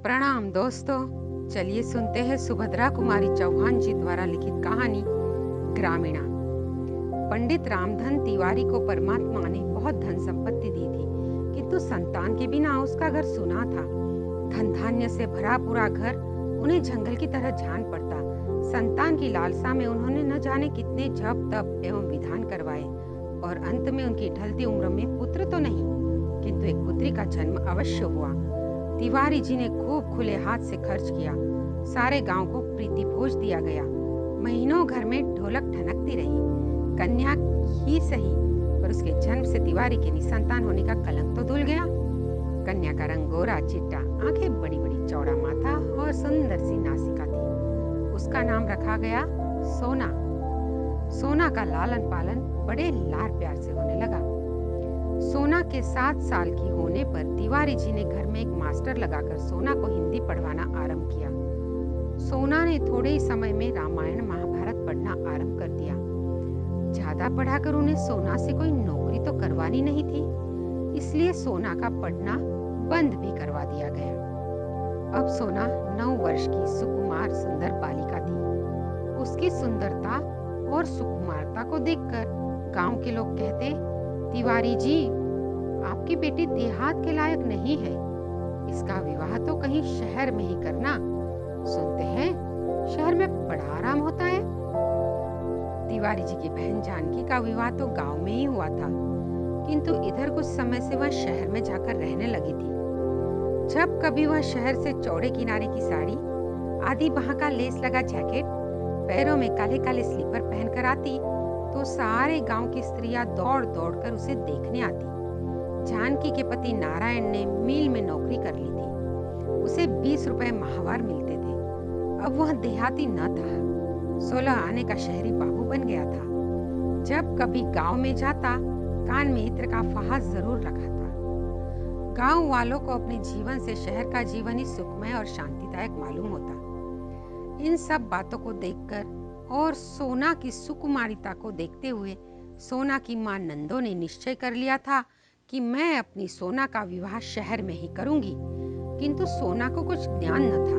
प्रणाम दोस्तों। चलिए सुनते हैं सुभद्रा कुमारी चौहान जी द्वारा लिखित कहानी ग्रामीणा। पंडित रामधन तिवारी को परमात्मा ने बहुत धन संपत्ति दी थी, किंतु संतान के बिना उसका घर सूना था। धन धान्य से भरा पूरा घर उन्हें जंगल की तरह जान पड़ता। संतान की लालसा में उन्होंने न जाने कितने जप तप एवं विधान करवाए और अंत में उनकी ढलती उम्र में पुत्र तो नहीं किंतु एक पुत्री का जन्म अवश्य हुआ। तिवारी जी ने खूब खुले हाथ से खर्च किया। सारे गांव को प्रीति भोज दिया गया। महीनों घर में ढोलक ठनकती रही। कन्या ही सही, पर उसके जन्म से तिवारी के निसंतान होने का कलंक तो धुल गया। कन्या का रंग गोरा चिट्टा, आंखें बड़ी बड़ी, चौड़ा माथा और सुंदर सी नासिका थी। उसका नाम रखा गया सोना। सोना का लालन पालन बड़े लाड़ प्यार से होने लगा। सोना के 7 साल की होने पर तिवारी जी ने घर में एक मास्टर लगाकर सोना को हिंदी पढ़वाना आरंभ किया। सोना ने थोड़े ही समय में रामायण महाभारत पढ़ना आरंभ कर दिया। ज्यादा पढ़ाकर उन्हें सोना से कोई नौकरी तो करवानी नहीं थी, इसलिए सोना का पढ़ना बंद भी करवा दिया गया। अब सोना 9 वर्ष की सुकुमार सुंदर बालिका थी। उसकी सुंदरता और सुकुमारता को देखकर गांव के लोग कहते, तिवारी जी, आपकी बेटी देहात के लायक नहीं है, इसका विवाह तो कहीं शहर में ही करना। सुनते हैं शहर में बड़ा आराम होता है। तिवारी जी की बहन जानकी का विवाह तो गांव में ही हुआ था, किंतु इधर कुछ समय से वह शहर में जाकर रहने लगी थी। जब कभी वह शहर से चौड़े किनारे की साड़ी, आधी बाह का लेस लगा जैकेट, पैरों में काले काले स्लीपर पहनकर आती तो सारे गांव की स्त्रियां दौड़ दौड़ कर उसे देखने आती। जानकी के पति नारायण ने मिल में नौकरी कर ली थी। उसे 20 रुपए माहवार मिलते थे। अब वह देहाती न था, 16 आने का शहरी बाबू बन गया था। जब कभी गांव में जाता, कान में इत्र का फहा जरूर रखा था। गांव वालों को अपने जीवन से शहर का जीवन ही सुखमय और शांतिदायक मालूम होता। इन सब बातों को देखकर और सोना की सुकुमारिता को देखते हुए सोना की मां नंदो ने निश्चय कर लिया था कि मैं अपनी सोना का विवाह शहर में ही करूंगी। किंतु सोना को कुछ ज्ञान न था।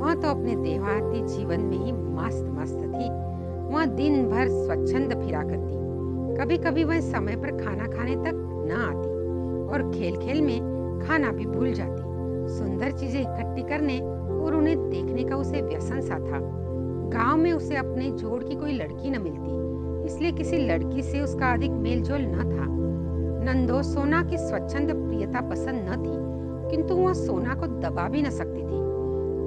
वह तो अपने देहाती जीवन में ही मस्त मस्त थी। वह दिन भर स्वच्छंद फिरा करती। कभी कभी वह समय पर खाना खाने तक न आती और खेल खेल में खाना भी भूल जाती। सुंदर चीजें इकट्ठी करने और उन्हें देखने का उसे व्यसन सा था। गांव में उसे अपने जोड़ की कोई लड़की न मिलती, इसलिए किसी लड़की से उसका अधिक मेलजोल न था। नंदो सोना की स्वच्छंद प्रियता पसंद न थी, किंतु वह सोना को दबा भी न सकती थी।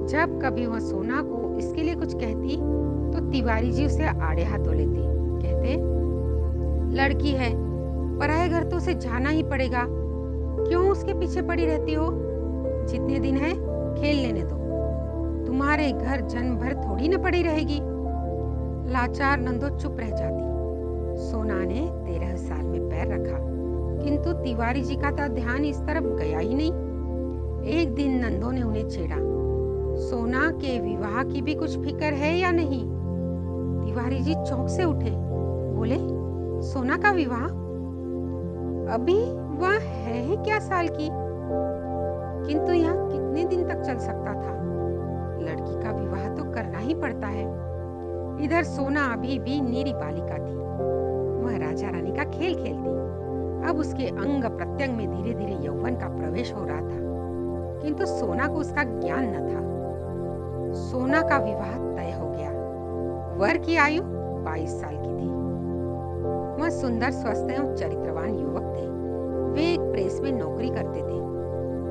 जब कभी वह सोना को इसके लिए कुछ कहती तो तिवारी जी उसे आड़े हाथों लेते। कहते, लड़की है, पराये घर तो उसे जाना ही पड़ेगा, क्यों उसके पीछे पड़ी रहती हो? जितने दिन है खेल लेने दो, तुम्हारे घर जन्म भर थोड़ी न पड़ी रहेगी। लाचार नंदो चुप रह जाती। सोना ने 13 साल में पैर रखा, किंतु तिवारी जी का तो ध्यान इस तरफ गया ही नहीं। एक दिन नंदो ने उन्हें छेड़ा, सोना के विवाह की भी कुछ फिक्र है या नहीं? तिवारी जी चौंक से उठे, बोले, सोना का विवाह? अभी वह है ही क्या साल की, किंतु यहाँ कितने दिन तक चल सकता था? लड़की का विवाह तो करना ही पड़ता है। इधर सोना अभी भी नीरी बालिका थी। वह राजा रानी का खेल खेलती। अब उसके अंग प्रत्यंग में धीरे धीरे यौवन का प्रवेश हो रहा था, किंतु सोना को उसका ज्ञान न था। सोना का विवाह तय हो गया। वर की आयु 22 साल की थी। वह सुंदर, स्वस्थ एवं चरित्रवान युवक थे। वे एक प्रेस में नौकरी करते थे।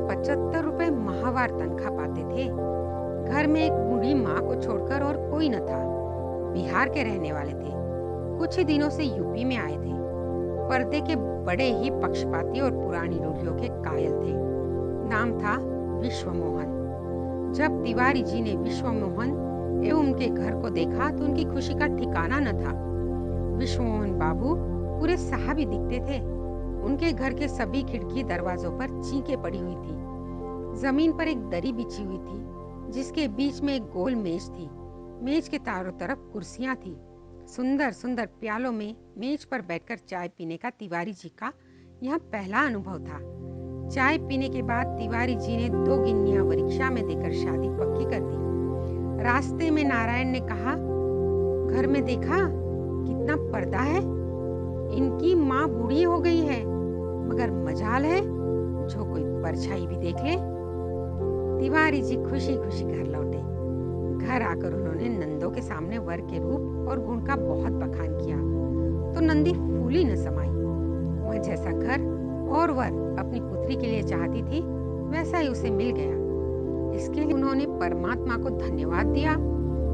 75 रुपए माहवार तनख्वाह पाते थे। घर में एक बूढ़ी माँ को छोड़कर और कोई न था। बिहार के रहने वाले थे। कुछ ही दिनों से यूपी में आए थे। पर्दे के बड़े ही पक्षपाती और पुरानी रूढ़ियों के कायल थे। नाम था विश्वमोहन। जब तिवारी जी ने विश्वमोहन एवं उनके घर को देखा तो उनकी खुशी का ठिकाना न था। विश्वमोहन बाबू पूरे साहबी दिखते थे। उनके घर के सभी खिड़की दरवाजों पर चींकें पड़ी हुई थी। जमीन पर एक दरी बिछी हुई थी, जिसके बीच में एक गोल मेज थी। मेज के चारों तरफ कुर्सियां थी। सुंदर सुंदर प्यालों में मेज पर बैठकर चाय पीने का तिवारी जी का यह पहला अनुभव था। चाय पीने के बाद तिवारी जी ने 2 गिन्नियां परीक्षा में देकर शादी पक्की कर दी। रास्ते में नारायण ने कहा, घर में देखा कितना पर्दा है, इनकी माँ बूढ़ी हो गई है, मगर मजाल है जो कोई परछाई भी देख ले। तिवारी जी खुशी खुशी घर लौटे। घर आकर उन्होंने नंदों के सामने वर के रूप और गुण का बहुत बखान किया, तो नंदी फूली न समाई। वह जैसा घर और वर अपनी पुत्री के लिए चाहती थी, वैसा ही उसे मिल गया। इसके लिए उन्होंने परमात्मा को धन्यवाद दिया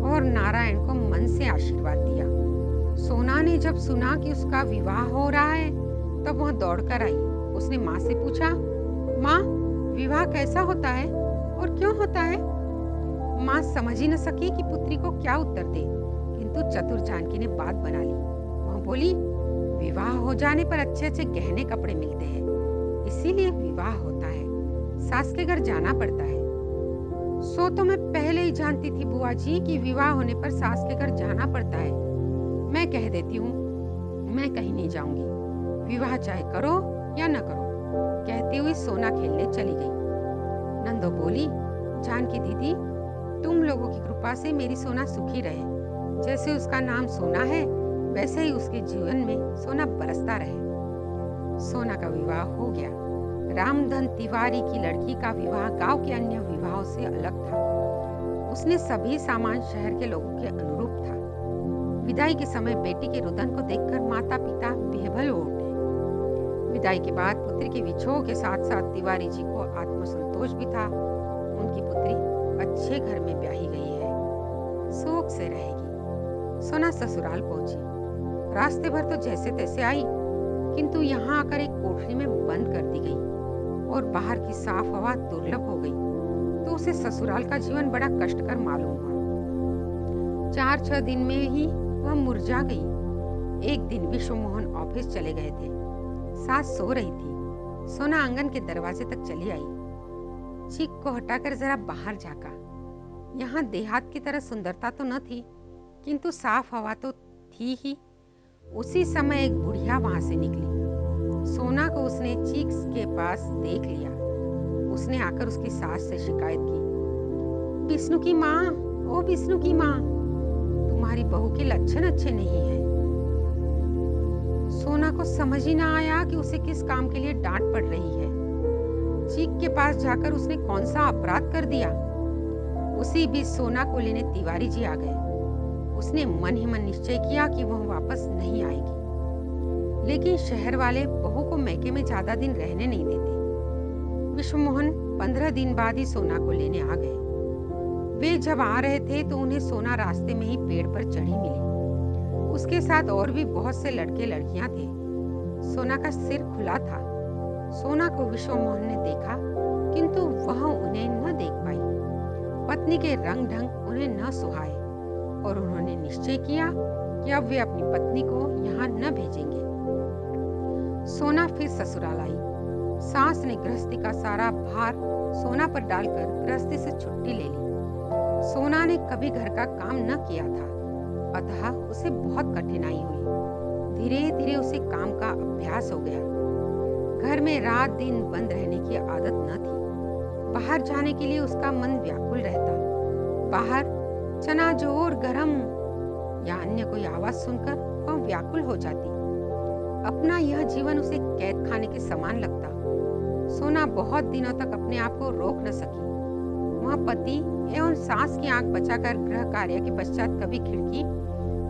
और नारायण को मन से आशीर्वाद दिया। सोना ने जब सुना कि उसका विवाह हो रहा है, तब वह दौड़कर आई। उसने माँ से पूछा, माँ, विवाह कैसा होता है और क्यों होता है? माँ समझ ही न सकी कि पुत्री को क्या उत्तर दे, किंतु चतुर जानकी ने बात बना ली। वह बोली, विवाह हो जाने पर अच्छे अच्छे गहने कपड़े मिलते हैं, इसीलिए विवाह होता है, सास के घर जाना पड़ता है। सो तो मैं पहले ही जानती थी बुआ जी कि विवाह होने पर सास के घर जाना पड़ता है। मैं कह देती हूँ, मैं कहीं नहीं जाऊंगी, विवाह चाहे करो या न करो, कहती हुई सोना खेलने चली गई। नंदो बोली, जानकी दीदी, तुम लोगों की कृपा से मेरी सोना सुखी रहे। जैसे उसका नाम सोना है, वैसे ही उसके जीवन में सोना बरसता रहे। सोना का विवाह हो गया। रामधन तिवारी की लड़की का विवाह गांव के अन्य विवाहों से अलग था। उसने सभी सामान शहर के लोगों के अनुरूप था। विदाई के समय बेटी के रुदन को देखकर माता पिता बेबल हो उठे। विदाई के बाद पुत्री के विछोह के साथ साथ तिवारी जी को आत्मसंतोष भी था। उनकी पुत्री अच्छे घर में ब्याही गई है, शौक से रहेगी। सोना ससुराल पहुंची। रास्ते भर तो जैसे तैसे आई, किंतु यहाँ आकर एक कोठरी में बंद कर दी गई और बाहर की साफ हवा दुर्लभ हो गई, तो उसे ससुराल का जीवन बड़ा कष्टकर मालूम हुआ। 4-6 दिन में ही वह मुरझा गई। एक दिन विश्व मोहन ऑफिस चले गए थे। सास सो रही थी। सोना आंगन के दरवाजे तक चली आई। चीख को हटाकर जरा बाहर झांका। यहाँ देहात की तरह सुंदरता तो न थी, किंतु साफ हवा तो थी ही। उसी समय एक बुढ़िया वहां से निकली। सोना को उसने चीख के पास देख लिया। उसने आकर उसकी सास से शिकायत की, विष्णु की माँ, ओ विष्णु की माँ, तुम्हारी बहू के लक्षण अच्छे नहीं हैं। सोना को समझ ही ना आया कि उसे किस काम के लिए डांट पड़ रही है। चीख के पास जाकर उसने कौन सा अपराध कर दिया। उसी बीच सोना को लेने तिवारी जी आ गए। उसने मन ही मन निश्चय किया कि वह वापस नहीं आएगी, लेकिन शहर वाले बहू को मैके में ज्यादा दिन रहने नहीं देते। विश्वमोहन 15 दिन बाद ही सोना को लेने आ गए। वे जब आ रहे थे तो उन्हें सोना रास्ते में ही पेड़ पर चढ़ी मिली। उसके साथ और भी बहुत से लड़के लड़कियां थे। सोना का सिर खुला था। सोना को विश्वमोहन ने देखा, किंतु वह उन्हें न देख पाई। पत्नी के रंग ढंग उन्हें न सुहाए और उन्होंने निश्चय किया कि अब वे अपनी पत्नी को यहाँ न भेजेंगे। सोना फिर ससुराल आई। सास ने गृहस्थी का सारा भार सोना पर डालकर गृहस्थी से छुट्टी ले ली। सोना ने कभी घर का काम न किया था, अतः उसे बहुत कठिनाई हुई। धीरे धीरे उसे काम का अभ्यास हो गया। घर में रात दिन बंद रहने की आदत न थी। बाहर जाने के लिए उसका मन व्याकुल रहता। बाहर चना जोर गरम या अन्य कोई आवाज सुनकर वह व्याकुल हो जाती। अपना यह जीवन उसे कैद खाने के समान लगता। सोना बहुत दिनों तक अपने आप को रोक न सकी। वह पति एवं सास की आंख बचाकर गृह कार्य के पश्चात कभी खिड़की,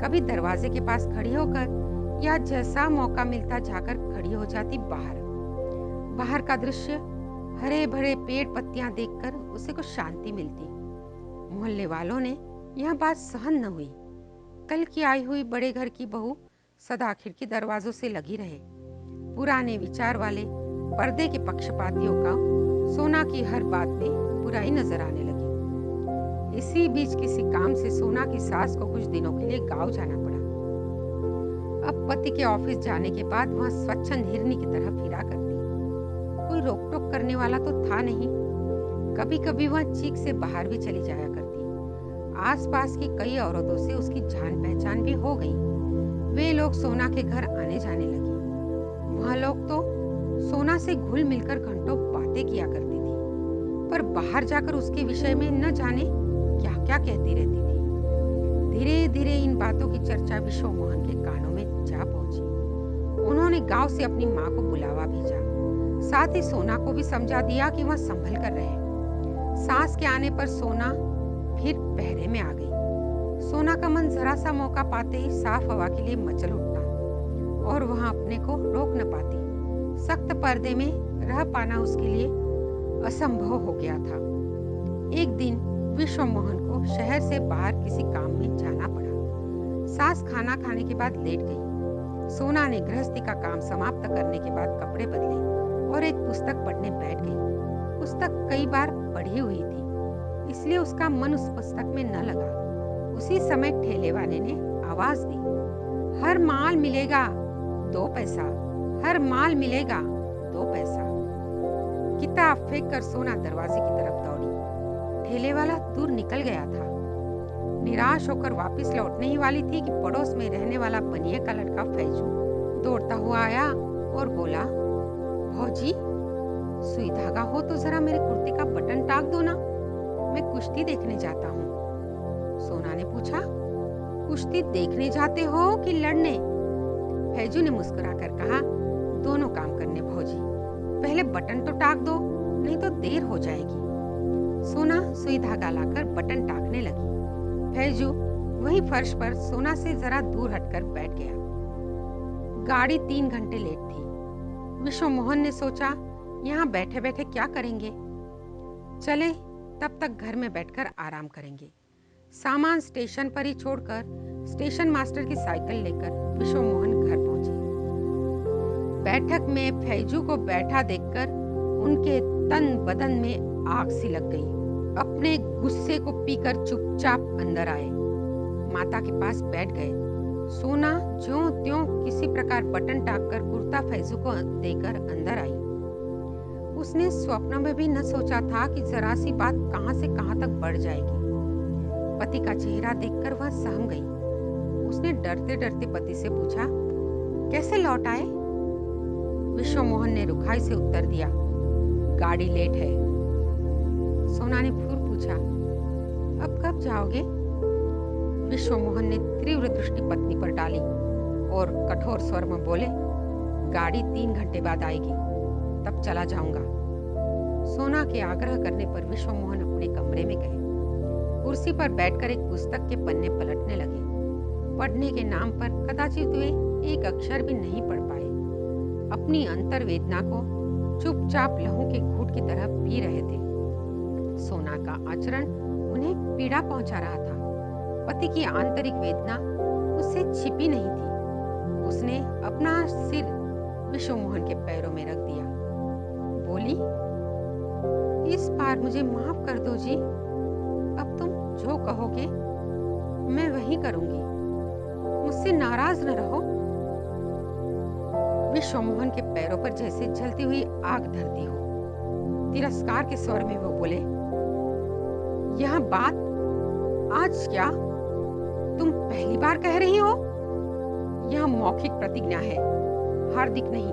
कभी दरवाजे के पास खड़ी होकर या जैसा मौका मिलता जाकर खड़ी हो जाती बाहर। बाहर का दृश्य, हरे भरे पेड़ पत्तियां देखकर उसे कुछ शांति मिलती। मोहल्ले वालों ने यह बात सहन न हुई। कल की आई हुई बड़े घर की बहू सदा खिड़की दरवाजों से लगी रहे। पुराने विचार वाले पर्दे के पक्षपातियों का सोना की हर बात में बुराई नजर आने लगी। इसी बीच किसी काम से सोना की सास को कुछ दिनों के लिए गांव जाना पड़ा। अब पति के ऑफिस जाने के बाद वह स्वच्छंद हिरनी की तरह फिरा करती। कोई रोक टोक करने वाला तो था नहीं। कभी कभी वह चीख से बाहर भी चली जाया करती। आसपास की कई औरतों से उसकी जान पहचान भी हो गई। वे लोग सोना के घर आने जाने लगे। वह लोग तो से घुल मिलकर घंटों बातें किया करती थी, पर बाहर जाकर उसके विषय में न जाने क्या क्या कहती रहती थी। धीरे धीरे इन बातों की चर्चा विश्व मोहन के कानों में जा पहुंची। उन्होंने गांव से अपनी माँ को बुलावा भेजा, साथ ही सोना को भी समझा दिया कि वह संभल कर रहे। सास के आने पर सोना फिर पहरे में आ गई। सोना का मन जरा सा मौका पाते ही साफ हवा के लिए मचल उठता और वहां अपने को रोक न पाती। सख्त पर्दे में रह पाना उसके लिए असंभव हो गया था। एक दिन विश्व मोहन को शहर से बाहर किसी काम में जाना पड़ा। सास खाना खाने के बाद लेट गई। सोना ने गृहस्थी का काम समाप्त करने के बाद कपड़े बदले और एक पुस्तक पढ़ने बैठ गई। पुस्तक कई बार पढ़ी हुई थी, इसलिए उसका मन उस पुस्तक में न लगा। उसी समय ठेले वाले ने आवाज दी, हर माल मिलेगा 2 पैसा, हर माल मिलेगा 2 पैसा। किताब फेंक कर सोना दरवाजे की तरफ दौड़ी। ठेले वाला दूर निकल गया था। निराश होकर वापस लौटने ही वाली थी कि पड़ोस में रहने वाला बनिए का लड़का फैजू दौड़ता हुआ आया और बोला, भौजी, सुई धागा हो तो जरा मेरे कुर्ते का बटन टाक दो ना, मैं कुश्ती देखने जाता हूँ। सोना ने पूछा, कुश्ती देखने जाते हो कि लड़ने? फैजू ने मुस्कुराकर कहा, दोनों काम करने भौजी, पहले बटन तो टाक दो, नहीं तो देर हो जाएगी। सोना सुई धागा लाकर बटन टाकने लगी। फैजू वही फर्श पर सोना से जरा दूर हटकर बैठ गया। गाड़ी 3 घंटे लेट थी। विश्व मोहन ने सोचा, यहाँ बैठे बैठे क्या करेंगे, चले तब तक घर में बैठकर आराम करेंगे। सामान स्टेशन पर ही छोड़कर स्टेशन मास्टर की साइकिल लेकर विश्व मोहन घर पहुंचे। बैठक में फैजू को बैठा देखकर उनके तन बदन में आग सी लग गई। अपने गुस्से को पीकर चुपचाप अंदर आए। माता के पास बैठ गए। सोना ज्यों त्यों किसी प्रकार बटन टाककर कुर्ता फैजू को देकर अंदर आई। उसने स्वप्न में भी न सोचा था कि जरा सी बात कहां से कहां तक बढ़ जाएगी। पति का चेहरा देखकर वह सहम गई। उसने डरते डरते पति से पूछा, कैसे लौट आए? विश्व मोहन ने रुखाई से उत्तर दिया, गाड़ी लेट है। सोना ने फिर पूछा, अब कब जाओगे? विश्व मोहन ने तीव्र दृष्टि पत्नी पर डाली और कठोर स्वर में बोले, गाड़ी 3 घंटे बाद आएगी, तब चला जाऊंगा। सोना के आग्रह करने पर विश्व मोहन अपने कमरे में गए। कुर्सी पर बैठकर एक पुस्तक के पन्ने पलटने लगे। पढ़ने के नाम पर कदाचित वे एक अक्षर भी नहीं पढ़ पाए। अपनी अंतर वेदना को चुपचाप लहू के घूंट की तरह पी रहे थे। सोना का आचरण उन्हें पीड़ा पहुंचा रहा था। पति की आंतरिक वेदना उससे छिपी नहीं थी। उसने अपना सिर विश्व मोहन के पैरों में रख दिया। बोली, इस बार मुझे माफ कर दो जी। अब तुम जो कहोगे मैं वही करूंगी। मुझसे नाराज न रहो। विश्व मोहन के पैरों पर जैसे जलती हुई आग धरती हो। तिरस्कार के स्वर में वो बोले, यह बात आज क्या तुम पहली बार कह रही हो? यह मौखिक प्रतिज्ञा है, हार्दिक नहीं।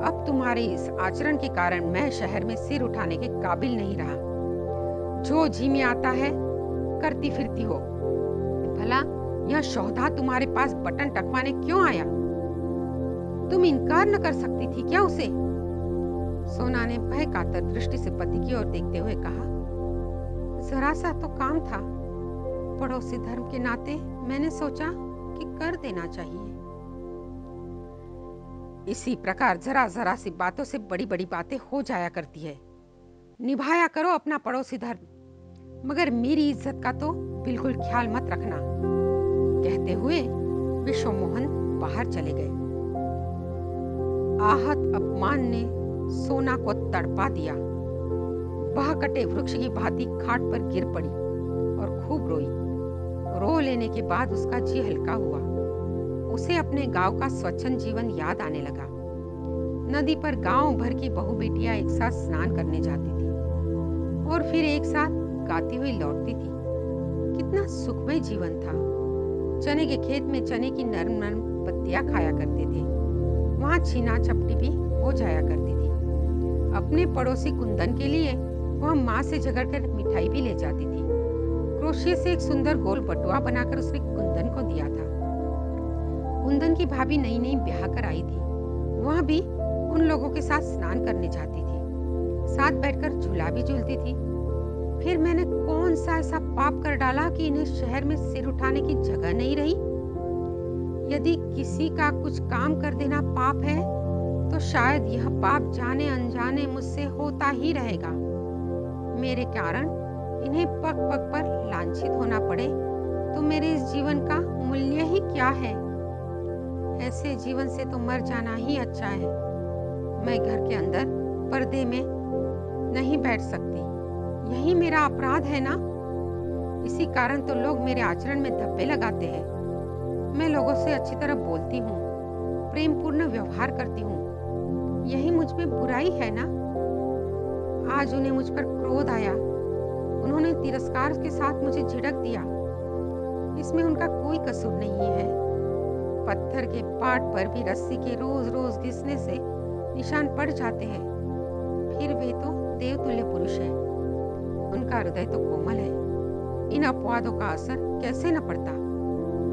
अब तुम्हारे इस आचरण के कारण मैं शहर में सिर उठाने के काबिल नहीं रहा। जो जी में आता है करती फिरती हो। भला यह शौधा तुम्हारे पास बटन टकवाने क्यों आया? तुम इनकार न कर सकती थी क्या उसे? सोना ने भय कातर दृष्टि से पति की ओर देखते हुए कहा, जरा सा तो काम था। पड़ोसी धर्म के नाते मैंने सोचा कि कर देना चाहिए। इसी प्रकार जरा जरा सी बातों से बड़ी बड़ी बातें हो जाया करती है। निभाया करो अपना पड़ोसी धर्म, मगर मेरी इज्जत का तो बिल्कुल ख्याल मत रखना। कहते हुए विश्व मोहन बाहर चले गए। आहत अपमान ने सोना को तड़पा दिया। वह कटे वृक्ष की भांति खाट पर गिर पड़ी और खूब रोई। रो लेने के बाद उसका जी हल्का हुआ। उसे अपने गांव का स्वच्छंद जीवन याद आने लगा। नदी पर गांव भर की बहू बेटियां एक साथ स्नान करने जाती थी और फिर एक साथ गाती हुई लौटती थी। कितना सुखमय जीवन था। चने के खेत में चने की नरम नरम पत्तियां खाया करते थे। वहां छीना चपटी भी हो जाया करती थी। अपने पड़ोसी कुंदन के लिए वह माँ से झगड़कर मिठाई भी ले जाती थी। क्रोशिया से एक सुंदर गोल बटुआ बनाकर उसने कुंदन को दिया था। कुंदन की भाभी नई नई ब्याह कर आई थी। वह भी उन लोगों के साथ स्नान करने जाती थी, साथ बैठकर झूला भी झूलती थी। फिर मैंने कौन सा ऐसा पाप कर डाला कि इन्हें शहर में सिर उठाने की जगह नहीं रही। यदि किसी का कुछ काम कर देना पाप है, तो शायद यह पाप जाने अनजाने मुझसे होता ही रहेगा। मेरे कारण इन्हें पग पग पर लांछित होना पड़े तो मेरे इस जीवन का मूल्य ही क्या है। ऐसे जीवन से तो मर जाना ही अच्छा है। मैं घर के अंदर पर्दे में नहीं बैठ सकती, यही मेरा अपराध है ना। इसी कारण तो लोग मेरे आचरण में धब्बे लगाते हैं। मैं लोगों से अच्छी तरह बोलती हूँ, प्रेम पूर्ण व्यवहार करती हूँ, यही मुझ में बुराई है ना। आज उन्हें मुझ पर क्रोध आया, उन्होंने तिरस्कार के साथ मुझे झिड़क दिया। इसमें उनका कोई कसूर नहीं है। पत्थर के पाट पर भी रस्सी के रोज रोज घिसने से निशान पड़ जाते हैं। फिर वे तो देवतुल्य पुरुष है, उनका हृदय तो कोमल है। इन अपवादों का असर कैसे न पड़ता।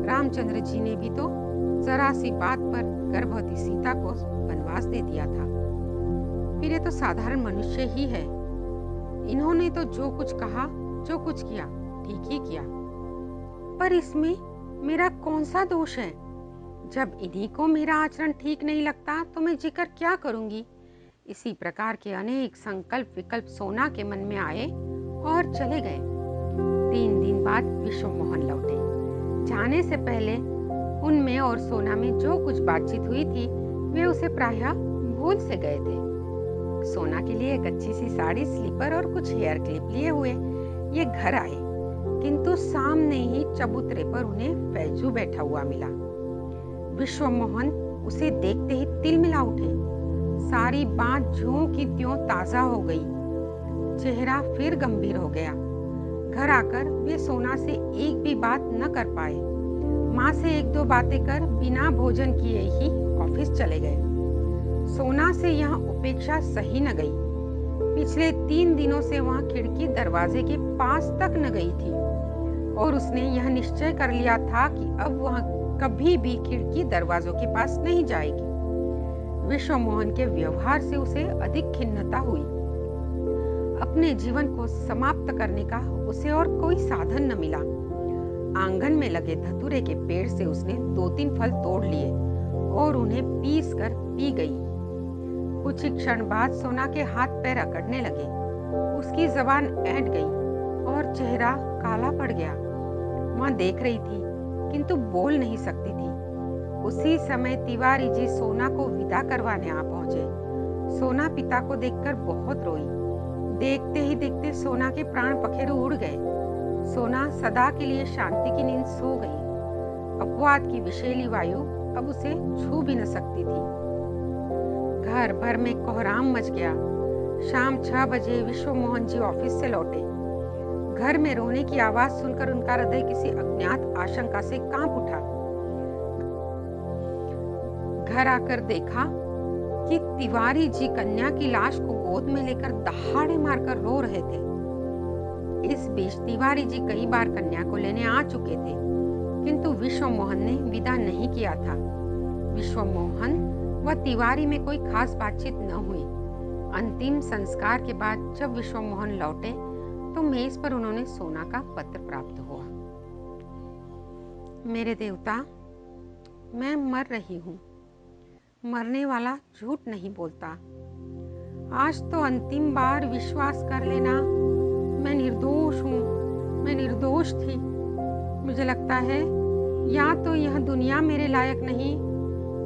रामचंद्र जी ने भी तो जरा सी बात पर गर्भवती सीता को वनवास दे दिया था। फिर ये तो साधारण मनुष्य ही है। इन्होंने तो जो कुछ कहा, जो कुछ किया, ठीक ही किया। पर इसमें मेरा कौन सा दोष है। जब इन्हीं को मेरा आचरण ठीक नहीं लगता तो मैं जीकर क्या करूंगी। इसी प्रकार के अनेक संकल्प विकल्प सोना के मन में आए और चले गए। 3 दिन बाद विश्व मोहन लौटे। जाने से पहले उनमें और सोना में जो कुछ बातचीत हुई थी वे उसे प्रायः भूल से गए थे। सोना के लिए एक अच्छी सी साड़ी, स्लीपर और कुछ हेयर क्लिप लिए हुए ये घर आए, किंतु सामने ही चबूतरे पर उन्हें फैजू बैठा हुआ मिला। विश्व मोहन उसे देखते ही तिलमिला उठे। सारी बात ज्यों की त्यों ताजा हो गई। चेहरा फिर गंभीर हो गया। घर आकर वे सोना से एक भी बात न कर पाए। माँ से 1-2 बातें कर बिना भोजन किए ही ऑफिस चले गए। सोना से यहाँ उपेक्षा सही न गई। पिछले 3 दिनों से वह खिड़की दरवाजे के पास तक न गई थी और उसने यह निश्चय कर लिया था कि अब वह कभी भी खिड़की दरवाजों के पास नहीं जाएगी। विश्व मोहन के व्यवहार से उसे अधिक खिन्नता हुई। अपने जीवन को समाप्त करने का उसे और कोई साधन न मिला। आंगन में लगे धतूरे के पेड़ से उसने 2-3 फल तोड़ लिए और उन्हें पीस कर पी गई। कुछ ही क्षण बाद सोना के हाथ पैर अकड़ने लगे। उसकी जबान ऐंठ गई और चेहरा काला पड़ गया। वह देख रही थी किंतु बोल नहीं सकती थी। उसी समय तिवारी जी सोना को विदा करवाने आ पहुंचे। सोना पिता को देखकर बहुत रोई। देखते ही देखते सोना के प्राण पखेरु उड़ गए। सोना सदा के लिए शांति की नींद सो गई। अपवाद की विषैली वायु अब उसे छू भी न सकती थी। घर भर में कोहराम मच गया। शाम 6 बजे विश्व मोहन जी ऑफिस से लौटे। घर में रोने की आवाज सुनकर उनका हृदय किसी अज्ञात आशंका से कांप उठा। घर आकर देखा कि तिवारी जी कन्या की लाश को गोद में लेकर दहाड़े मारकर रो रहे थे। इस बीच तिवारी जी कई बार कन्या को लेने आ चुके थे, किंतु विश्व मोहन ने विदा नहीं किया था। विश्व मोहन व तिवारी में कोई खास बातचीत न हुई। अंतिम संस्कार के बाद जब विश्व मोहन लौटे तो मेज पर उन्होंने सोना का पत्र प्राप्त हुआ। मेरे देवता, मैं मर रही हूँ। मरने वाला झूठ नहीं बोलता। आज तो अंतिम बार विश्वास कर लेना। मैं निर्दोष हूँ, मैं निर्दोष थी। मुझे लगता है या तो यह दुनिया मेरे लायक नहीं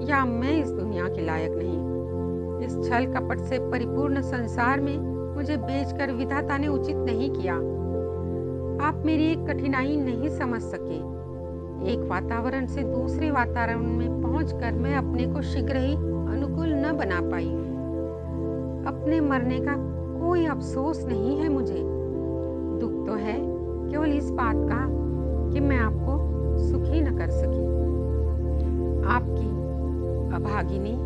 या मैं इस दुनिया के लायक नहीं। इस छल कपट से परिपूर्ण संसार में मुझे बेचकर विधाता ने उचित नहीं किया। आप मेरी एक कठिनाई नहीं समझ सके। एक वातावरण से दूसरे वातावरण में पहुंचकर मैं अपने को शीघ्र ही अनुकूल न बना पाई। अपने मरने का कोई अफसोस नहीं है मुझे। दुख तो है केवल इस बात का कि मैं आपको सुखी न कर सकी। आपकी अभागिनी